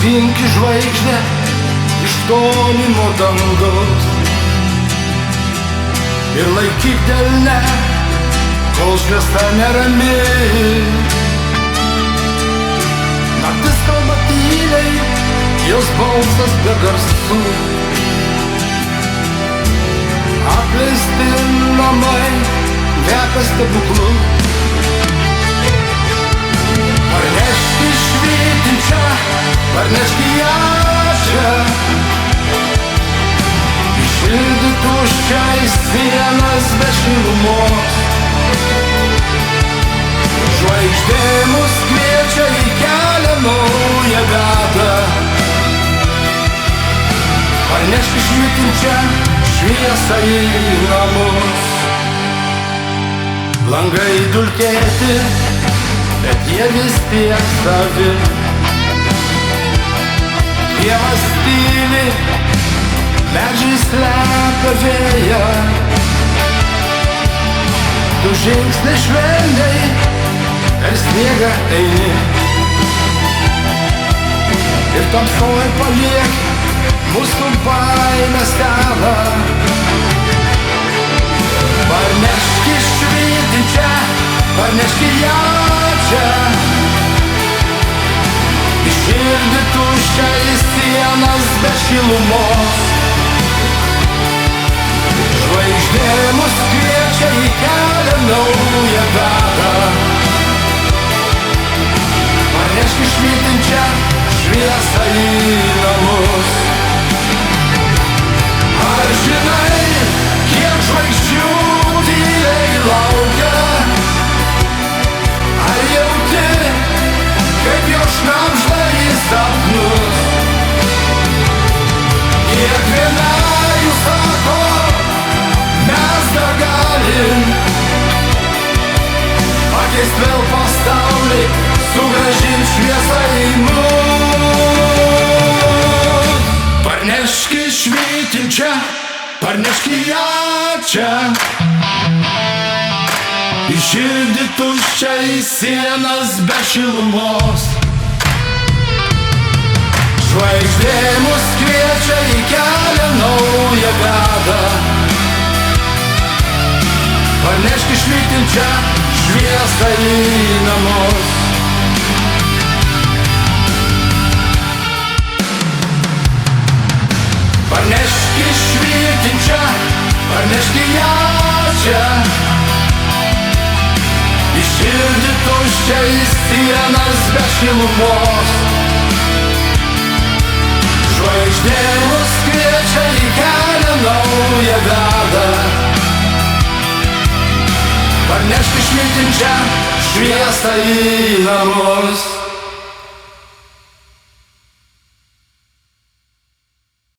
Spinki žvaigždė iš tolimo dangaus ir laikyk delne, kol šviesa nerami. Naktis kalba tyliai, jos balsas be garsų. Apleisti namai kvepia stebuklu. Parnešk švytinčią, parnešk ją čia, išildyk tuščias sienas be šilumos. Žvaigždė mus kviečia į kelią naują datą. Parnešk švytinčią šviesą į namus. Langai dulkėti, bet jie vis tiek savi. Dievas tyli, medžiai slepia vėją. Tu žingsnį švelniai per sniegą eini ir tamsoj paliek mūsų baimės stalą. Parnešk švytinčią, parnešk ją čia, išildyk tuščias sienas be šilumos. Žvaigždė mus kviečia į kelią naują datą. Parnešk švytinčią šviesą į namus. Ar žinai, kiek žvaigždžių tyliai laukia? Ar jauti, kaip jo šnabžda į sapnus? Kiekviena jų sako, mes dar galim pakeist vėl pasaulį, sugrąžint šviesą į mus. Parnešk švytinčią, parnešk ją čia, išildyk tuščias sienas be šilumos. Žvaigždė mus kviečia į kelią naują datą. Parnešk švytinčią šviesą į namus. Parnešk švytinčią, parnešk ją čia, išildyk tuščias sienas be šilumos. Žvaigždė mus kviečia į kelią naują datą. Parnešk švytinčią šviesą į namus.